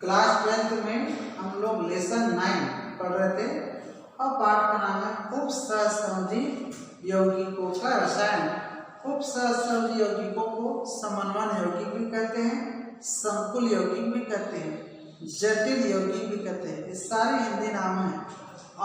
Class 12th में हम लोग लेसन 9 पढ़ रहे थे और पाठ का नाम है उपसहसंयोजी यौगिकों का रसायन। उपसहसंयोजी यौगिकों को समन्वय यौगिक भी कहते हैं, संकुल यौगिक भी कहते हैं, जटिल यौगिक भी कहते हैं। ये सारे हिंदी नाम हैं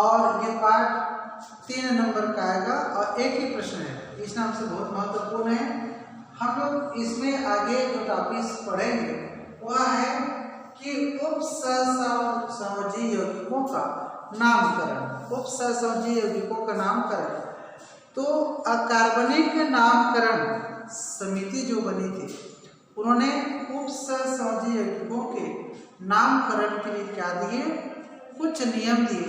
और ये पाठ 3 नंबर का आएगा और एक ही प्रश्न है, इस नाम से बहुत महत्वपूर्ण है। हम लोग इसमें आगे जो टॉपिक्स पढ़ेंगे वह है कि उपसहसंयोजी यौगिकों का नामकरण। उपसहसंयोजी यौगिकों का नामकरण तो अकार्बनिक नामकरण समिति जो बनी थी उन्होंने उपसहसंयोजी यौगिकों के नामकरण के लिए क्या दिए, कुछ नियम दिए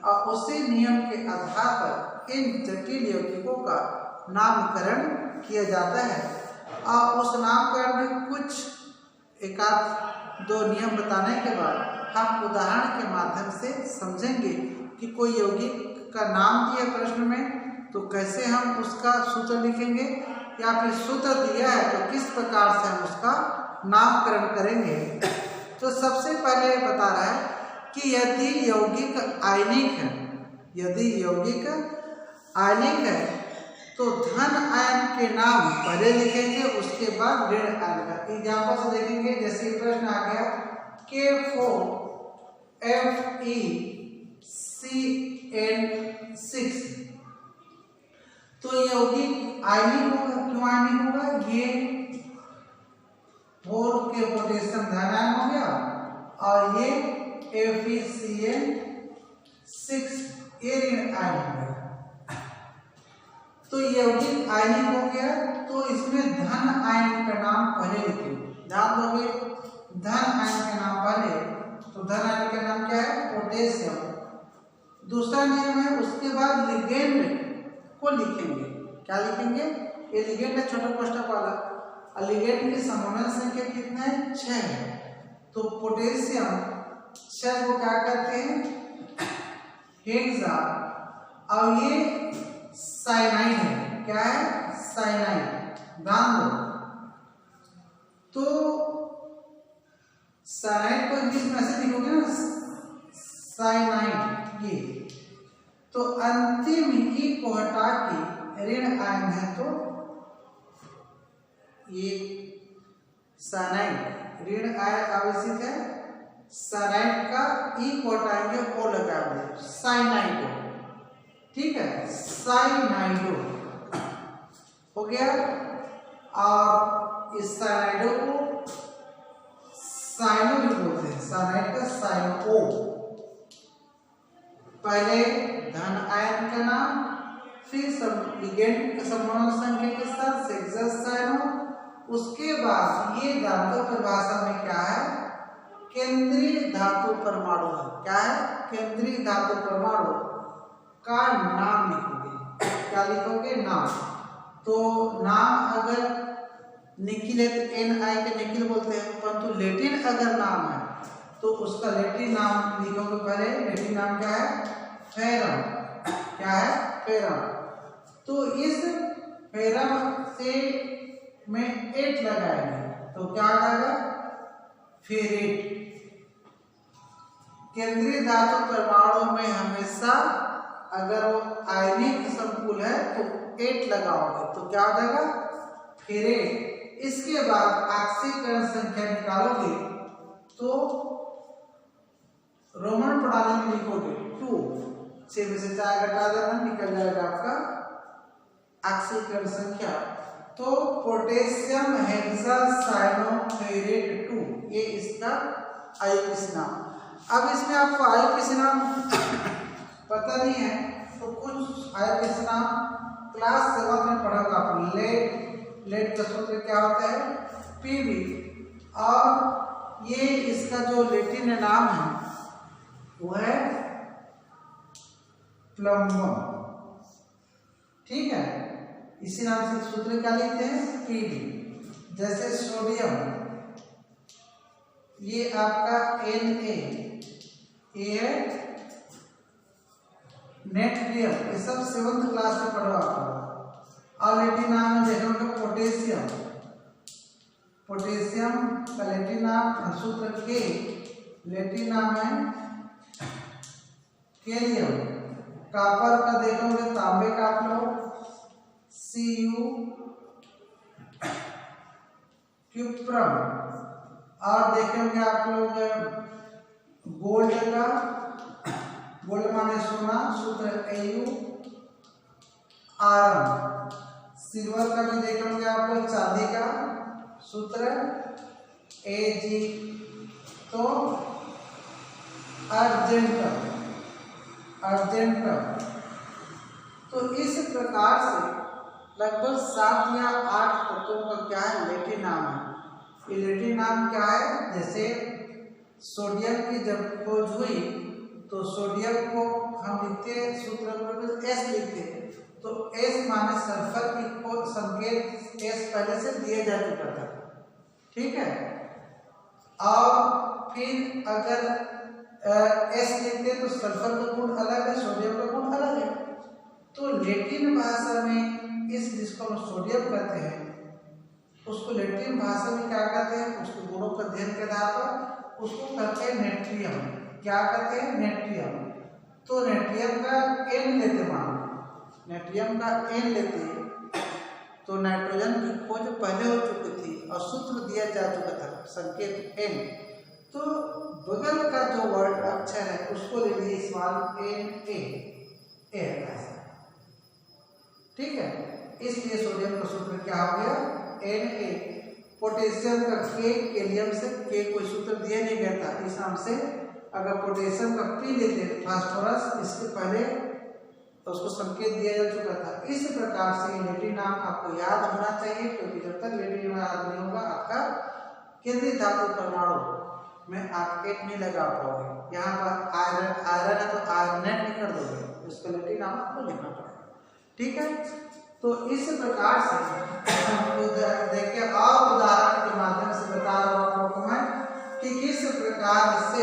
और उसी नियम के आधार पर इन जटिल यौगिकों का नामकरण किया जाता है। और उस नामकरण में कुछ एक आध दो नियम बताने के बाद हम उदाहरण के माध्यम से समझेंगे कि कोई यौगिक का नाम दिया प्रश्न में तो कैसे हम उसका सूत्र लिखेंगे, या फिर सूत्र दिया है तो किस प्रकार से हम उसका नामकरण करेंगे। तो सबसे पहले बता रहा है कि यदि यौगिक आयनिक है, यदि यौगिक आयनिक है तो धन आयन के नाम पहले लिखेंगे, उसके बाद ऋण आयन का। एग्जाम्पल से देखेंगे, जैसे प्रश्न आ गया K4FeCN6 तो यौगिक आयनिक होगा। क्यों आयनिक होगा? ये 4 के पोटेशियम धन आयन हो गया और ये FeCN6 ये ऋण आयन हो गया। तो यौगिक आयनिक हो गया तो इसमें धन आयन का नाम पहले लिखेंगे। ध्यान दोगे, धन आयन का नाम पहले, तो धन आयन का नाम क्या है? पोटेशियम। दूसरा नियम है, उसके बाद लिगेंड को लिखेंगे। क्या लिखेंगे? ये लिगेंड है छोटा कोष्ठक वाला, और लिगेंड की समूह संख्या कितना है? 6 है। तो पोटेशियम 6 को क्या कहते हैं? हेक्सा। और ये साइनाइड है। क्या है? साइनाइड। ध्यान दो, तो साइनाइड को इंग्लिश में ऐसे लिखोगे ना, साइनाइड। ये तो अंतिम ई को हटा के ऋण आयन है तो ये साइनाइड ऋण आयन आवश्यक है। साइनाइड का ई को हटाएंगे, ओ लगाएंगे, साइनाइड। ठीक है, साइनाइडो हो गया। और इस साइनाइडो को साइनो भी बोलते हैं, साइनाइड का साइनो। पहले धन आयन का नाम, फिर सब लिगेंड का समूह संख्या के साथ साइनो। उसके बाद ये धातु परिभाषा में क्या है? केंद्रीय धातु परमाणु है। क्या है? केंद्रीय धातु परमाणु का नाम लिखोगे। क्या लिखोगे? नाम। तो नाम अगर निकिल है तो Ni के निकिल बोलते हैं, परंतु लेटिन अगर नाम है तो उसका लेटिन नाम लिखोगे। पहले लेटिन नाम क्या है? फेरम। क्या है? फेरम। तो इस फेरम से में एट लगाएंगे तो क्या आएगा? फेरेट। केंद्रीय धातु परमाणु में हमेशा अगर वो आयनिक संकुल है तो 8 लगाओगे तो क्या हो जाएगा? फेरेट। इसके बाद ऑक्सीकरण संख्या निकालोगे तो रोमन प्रणाली में लिखोगे 2, 6 में से 4 घटा देना, निकल जाएगा आपका ऑक्सीकरण संख्या। तो पोटेशियम हेक्सासाइनोफेरेट 2 ये इसका आयुर्वेद नाम। अब इसमें आपको आयुर्वेद नाम पता नहीं है तो कुछ आयुर्वेद नाम क्लास 7 में पढ़ा होगा आपने। लेड का सूत्र क्या होता है? Pb। और ये इसका जो लेटिन नाम है वो है प्लम्बम। ठीक है, इसी नाम से सूत्र क्या लिखते हैं? Pb। जैसे सोडियम, ये आपका Na, ये है नेट्रियम। ये सब 7th क्लास में पढ़ो आपको। और लेटिन नाम देखोगे पोटेशियम। पोटेशियम का लेटिन नाम सूत्र के लेटिन नाम है कैलियम। कॉपर का देखोगे तांबे का आप लोग Cu, क्यूप्रम। और देखेंगे आप लोग गोल्ड का, गोल्ड माने सोना, सूत्र Au, आयरन। सिल्वर का भी देखेंगे आप लोग चांदी का, सूत्र Ag। तो अर्जेंटम, अर्जेंटम। तो इस प्रकार से लगभग 7 या 8 तत्वों का क्या है लेटिन नाम है। ये लेटिन नाम क्या है, जैसे सोडियम की जब खोज हुई तो सोडियम को हम लिखते सूत्र एस लिखते, तो एस माने सल्फर की खोज संकेत एस पहले से दिया जा चुका था, ठीक है। और फिर अगर एस लिखते तो सल्फर का गुण अलग है, सोडियम का गुण अलग है। तो लैटिन भाषा में इस जिसको हम सोडियम कहते हैं उसको लैटिन भाषा में क्या कहते हैं, उसके गुणों का अध्ययन के आधार पर उसको कहते हैं नेट्रियम। क्या कहते हैं, नेट्रियम। तो नेट्रियम का एन लेते, मान नेट्रियम का एन लेते तो नाइट्रोजन की खोज पहले हो चुकी थी और सूत्र दिया जा चुका था संकेत एन। तो बगल का जो वर्ड अक्षर है उसको ले लिए इस्तेमाल एन ए, ठीक है। इसलिए सोडियम का सूत्र क्या हो गया, Na। पोटेशियम का के, कैलियम से के कोई सूत्र दिया नहीं गया था, इस नाम से। अगर पोटेशियम का पी लेते फास्फोरस, इसके पहले तो उसको संकेत दिया जा चुका था। इस प्रकार से लेटिन नाम आपको याद होना चाहिए, क्योंकि जब तक लेटिन याद नहीं होगा आपका केंद्रीय धातु परमाणु में आप एक नहीं लगा पाओगे। यहाँ पर आयरन, आयरन है तो आयरनेट नहीं कर दोगे, उसका लेटिन नाम आपको लिखना पड़ेगा, ठीक है। तो इस प्रकार से देखिए, और उदाहरण के माध्यम से बता रहा हूँ आप लोगों को मैं कि किस प्रकार से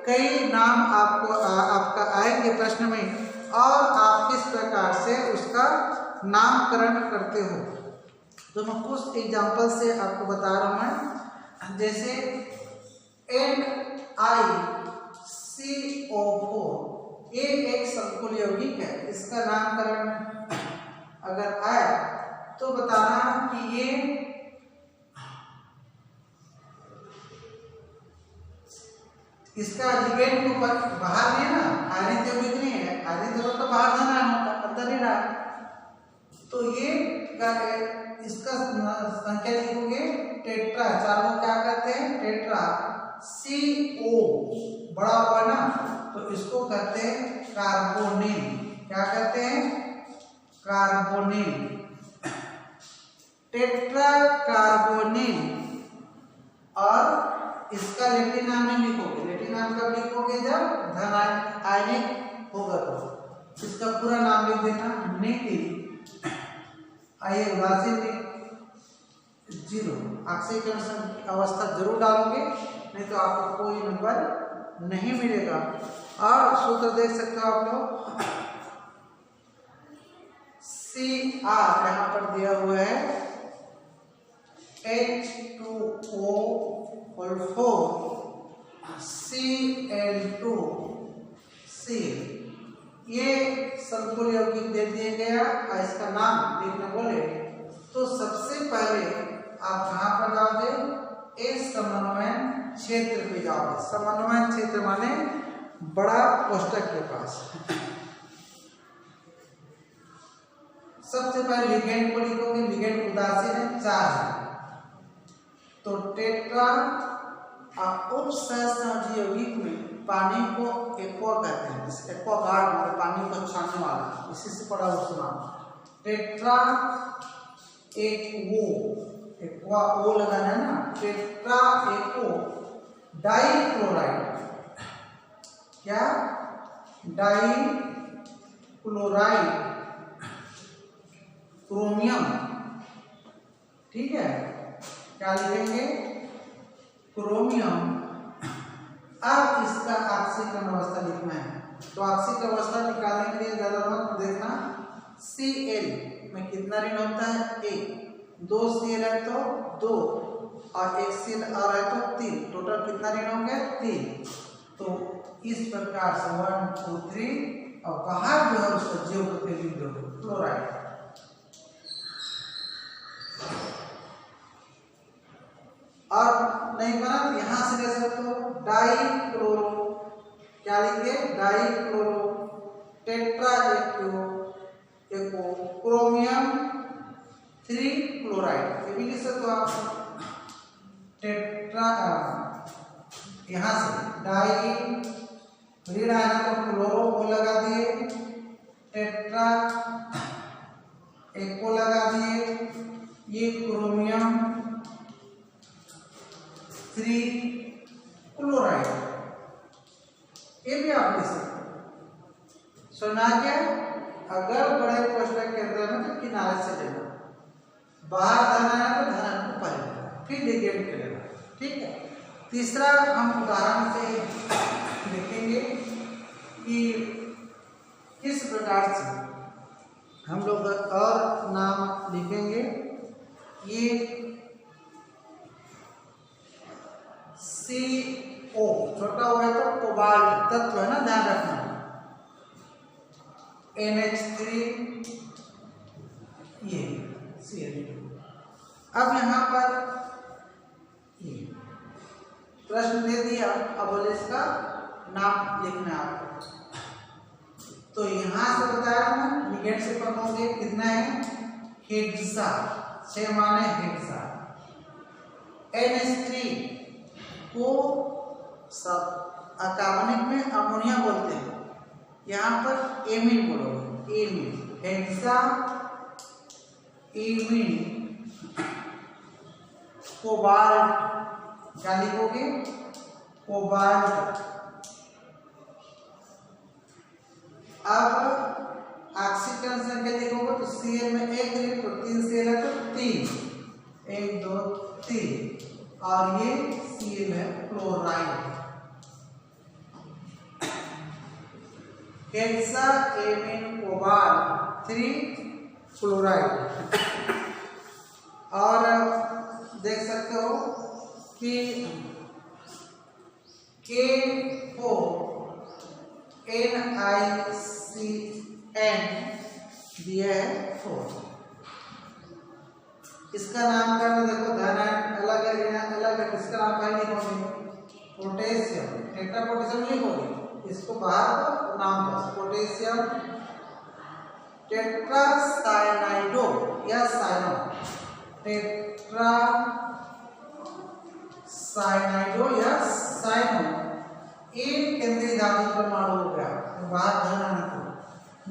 कई नाम आपको आपका आएंगे प्रश्न में, और आप किस प्रकार से उसका नामकरण करते हो। तो मैं कुछ एग्जाम्पल से आपको बता रहा हूँ मैं, जैसे NiCO4 ये एक संकुल यौगिक है, इसका नामकरण अगर आए तो बताना कि ये इसका लिगेंड को बाहर नहीं है ना, आयरन यौगिक नहीं है, आयरन यौगिक तो बाहर जाना है, अंदर ही रहा। तो ये इसका संख्या लिखोगे टेट्रा, चार को क्या कहते हैं, टेट्रा। CO बड़ा हुआ ना, तो इसको कहते हैं कार्बोनिल। क्या कहते हैं, कार्बोनिल, टेट्रा कार्बोनिल। और इसका लेटिन नाम नहीं लिखोगे, लेटिन नाम कब लिखोगे, जब धन आयनिक होगा तो। इसका पूरा नाम लिख देना निकिल। आइए उदासीन 0, ऑक्सीकरण अवस्था जरूर डालोगे, नहीं तो आपको कोई नंबर नहीं मिलेगा। और सूत्र देख सकते हो आप लोग, Cr यहाँ पर दिया हुआ है H2O4 Cl2, ये संकुल यौगिक दे दिया गया और इसका नाम लिखना बोले तो सबसे पहले आप कहाँ पर जाओगे, इस समन्वय क्षेत्र पे जाओगे। समन्वय क्षेत्र माने बड़ा कोष्ठक के पास। सबसे पहले लिगेंड को लिखोगे, लिगेंड उदासीन है, 4 है, तो टेट्रा उपसहस्रांशीय यौगिक में पानी को एक्वा कहते हैं, एक्वा गार्ड मतलब पानी को छानने वाला, इसी से पड़ा उसका नाम टेट्रा एक्वो, एक्वा ओ लगाना है ना, टेट्रा एक्वो डाइक्लोराइड। क्या, डाइक्लोराइड क्रोमियम, ठीक है। क्या लिखेंगे, क्रोमियम। अब इसका ऑक्सीकरण अवस्था लिखना है, तो ऑक्सीकरण अवस्था निकालने के लिए ज्यादा मत देखना, Cl में कितना ऋण होता है, 1, 2 Cl है तो 2, और एक CL और है तो 3, टोटल कितना ऋण हो गया 3। तो इस प्रकार से 1 2 3 और बाहर जो है उसका ज्योग्राफी लिख दो क्लोराइड। और नहीं बना तो यहां से ले सकते हो डाइक्लोरो, क्या लिखे डाइक्लोरो टेट्रा एको क्रोमियम 3 क्लोराइड, ये भी लिख सकते हो आप टेट्रा। यहां से डाई ऋण आया तो क्लोरो को लगा दिए, टेट्रा एक को लगा दिए, ये क्रोमियम 3 क्लोराइड, ये भी आप लिख सकते हो। सुना क्या, अगर बड़े कोष्टक के अंदर में तो किनारे से लेना, बाहर धन आया तो धन को पहले फिर लिगेंड के लेना, ठीक है। तीसरा हम उदाहरण से देखेंगे कि किस प्रकार से हम लोग और नाम लिखेंगे। ये CO छोटा हुआ है तो कोबाल्ट तत्व है ना, ध्यान रखना। NH3 ये Cl। अब यहाँ पर ये प्रश्न दे दिया, अब बोले इसका नाम लिखना है आपको। तो यहाँ से बताया ना लिगेंड से पढ़ोगे कितना है हेक्सा, 6 माने हेक्सा। NH3 को सब कार्बनिक में अमोनिया बोलते हैं, यहाँ पर एमीन बोलोगे, एमीन हेक्सा एमीन कोबाल्ट, क्या लिखोगे कोबाल्ट। अब ऑक्सीजन संख्या लिखोगे तो Cl में 1 ऋण तो 3 Cl है तो 3, 1 2 3 और ये Cl है chloride. Hexa amine cobalt 3 chloride. और देख सकते हो कि K4 NiCN दिया है 4। इसका नामकरण देखो धन अलग है ऋण अलग है, इसका नाम पहले लिखोगे पोटेशियम, टेट्रा पोटेशियम लिखोगे, इसको बाहर का नाम बस पोटेशियम टेट्रा साइनाइडो या साइनो, टेट्रा साइनाइडो या साइनो, एक केंद्रीय धातु परमाणु हो गया तो बाहर धन आना था।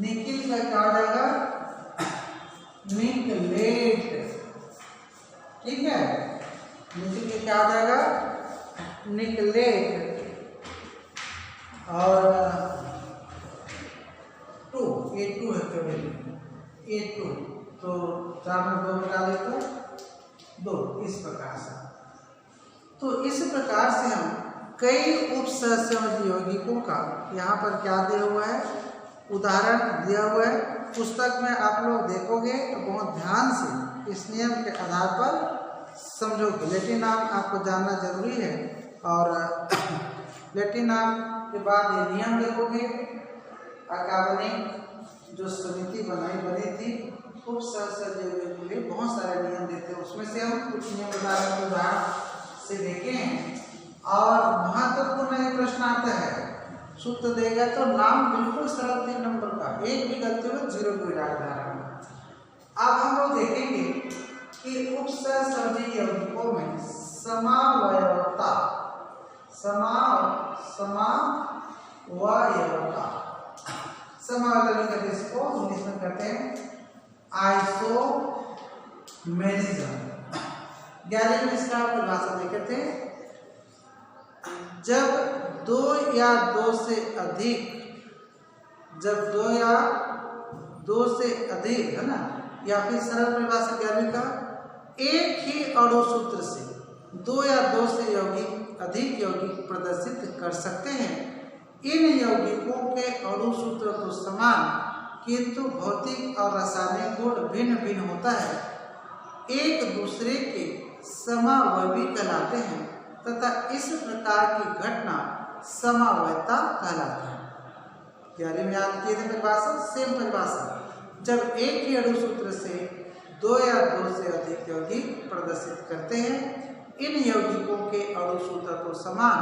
निकिल का क्या हो जाएगा निकलेट, ठीक है, निकिल का क्या हो जाएगा निकलेट। और 2 A2 है केवल A2, तो 4 में 2 बटा दे तो 2, इस प्रकार से। तो इस प्रकार से हम कई उपसहसंयोजी यौगिकों का यहाँ पर क्या दिया हुआ है उदाहरण दिया हुआ है। पुस्तक में आप लोग देखोगे तो बहुत ध्यान से इस नियम के आधार पर समझोगे। लैटिन नाम आपको जानना जरूरी है और लैटिन नाम के बाद ये नियम देखोगे। अकादमिक जो समिति बनी थी उपसहसंयोजियों के लिए बहुत सारे नियम देते हैं, उसमें से हम कुछ नियम उदाहरण से देखे हैं। और महत्वपूर्ण एक प्रश्न आता है, सूत्र देगा तो नाम बिल्कुल सरल 3 नंबर का, एक भी गलती हो 0 को डाल देना। अब हम लोग देखेंगे कि उपसहसंयोजी यौगिकों में समावयवता इसको इंग्लिश में कहते हैं आइसोमेरिज्म। 11वीं में इसका परिभाषा देखे थे, जब 2 या 2 से अधिक है ना, या फिर सरल परिभाषा 11वीं का, एक ही अणु सूत्र से 2 या 2 से अधिक यौगिक प्रदर्शित कर सकते हैं। इन यौगिकों के अणु सूत्र तो समान किंतु भौतिक और रासायनिक गुण भिन्न भिन्न होता है। एक दूसरे के समावयवी कहलाते हैं तथा इस प्रकार की घटना समावयता कहलाती है। यानी में याद किए थे परिभाषा, सेम परिभाषा। जब एक ही अणु सूत्र से दो या दो से अधिक यौगिक प्रदर्शित करते हैं, इन यौगिकों के अणु सूत्र तो समान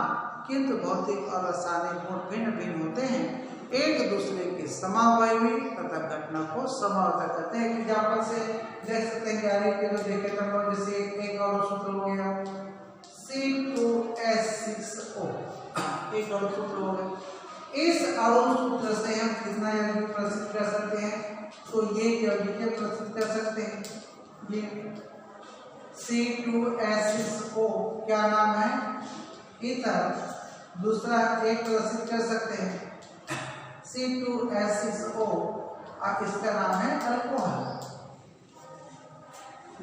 किंतु भौतिक और रासायनिक गुण भिन्न भिन्न होते हैं, एक दूसरे के समावयवी तथा घटना को समावयता कहते हैं। एग्जाम्पल से देख सकते हैं कि जो देखे हम लोग, जैसे एक अणु सूत्र हो गया C2H6O, एक अणु सूत्र हो गया। इस अणु सूत्र से हम कितना यौगिक प्रदर्शित कर सकते हैं? तो ये यौगिक प्रदर्शित कर सकते हैं। ये C2H6O क्या नाम है? ईथर। दूसरा एक प्रदर्शित कर सकते हैं C2H6O, अब इसका नाम है अल्कोहल,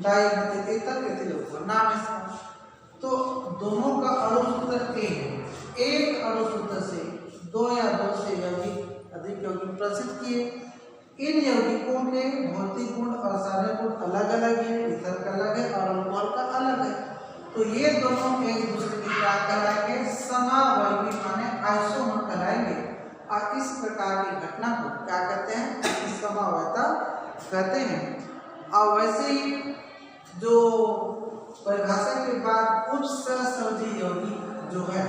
डाइमिथिल ईथर एथिल अल्कोहल नाम इसका। तो दोनों का अणु सूत्र A है। एक अणु सूत्र से दो या दो से अधिक यौगिक प्रदर्शित किए। इन यौगिकों के भौतिक गुण और रासायनिक गुण अलग अलग है, ईथर का अलग है और अल्कोहल का अलग है। तो ये दोनों एक दूसरे की क्या कहलाएंगे? समावयवी माने आइसोमर कहलाएंगे। और इस प्रकार की घटना को क्या कहते हैं? समावयता कहते हैं। और वैसे ही जो परिभाषा के बाद उपसहसंयोजी यौगिक जो है,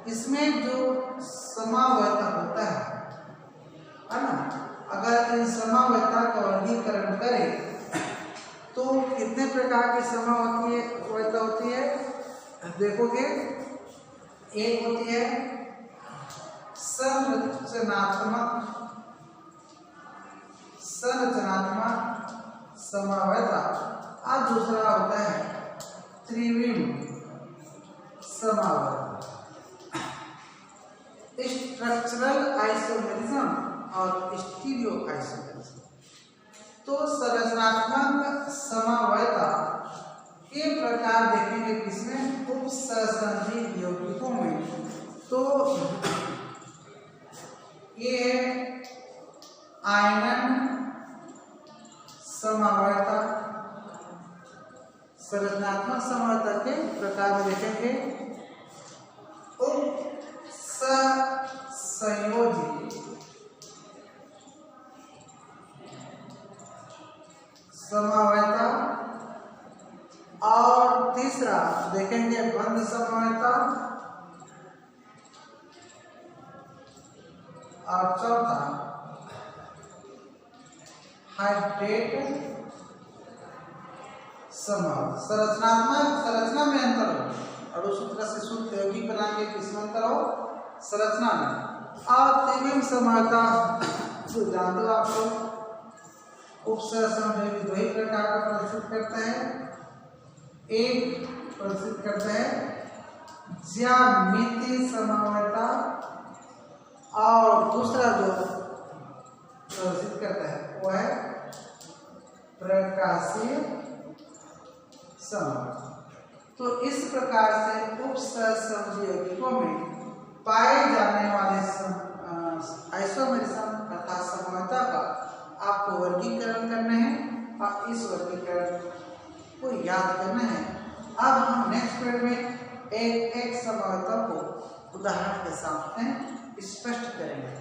इसमें जो समावयता होता है ना, अगर इन समावयता का वर्गीकरण करें तो कितने प्रकार की समावयता होती है? देखोगे, एक होती है संरचनात्मक समावयता, और दूसरा होता है त्रिविम समावयता, स्ट्रक्चरल आइसोमेरिज्म और स्टीरियो आइसोमेरिज्म। तो संरचनात्मक समावयता के प्रकार देखेंगे किसमें? उपसहसंयोजी यौगिकों में। तो ये है आयनन समावयता। संरचनात्मक समावयता के प्रकार देखेंगे उपसंयोजी समावयता, और तीसरा देखेंगे बंध समावयता, और चौथा हाइड्रेट समावयता। संरचना में अंतर हो, अणु सूत्र से शुद्ध यौगिक बनाएंगे, किसमें अंतर हो? संरचना में। और त्रिविम समावयता जो जान दो आप लोग, उपसहसंयोजी दो ही प्रकार का प्रदर्शित करता है। एक प्रदर्शित करता है ज्यामितीय समावयता, और दूसरा जो प्रदर्शित करता है वो है प्रकाशीय समावयता। तो इस प्रकार से उपसहसंयोजी यौगिकों में पाए जाने वाले आइसोमेरिज्म तथा समावयता का आपको वर्गीकरण करना है, और इस वर्गीकरण को याद करना है। अब हम नेक्स्ट पीरियड में एक समावयता को उदाहरण के साथ में स्पष्ट करेंगे।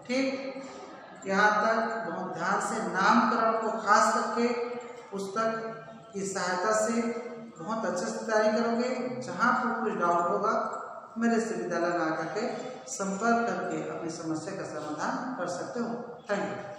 ठीक, यहाँ तक बहुत ध्यान से नामकरण को खास करके पुस्तक की सहायता से बहुत अच्छे से तैयारी करोगे। जहाँ पर कुछ डाउट होगा मेरे से विद्यालय में आकर के संपर्क करके अपनी समस्या का समाधान कर सकते हो। Thank you.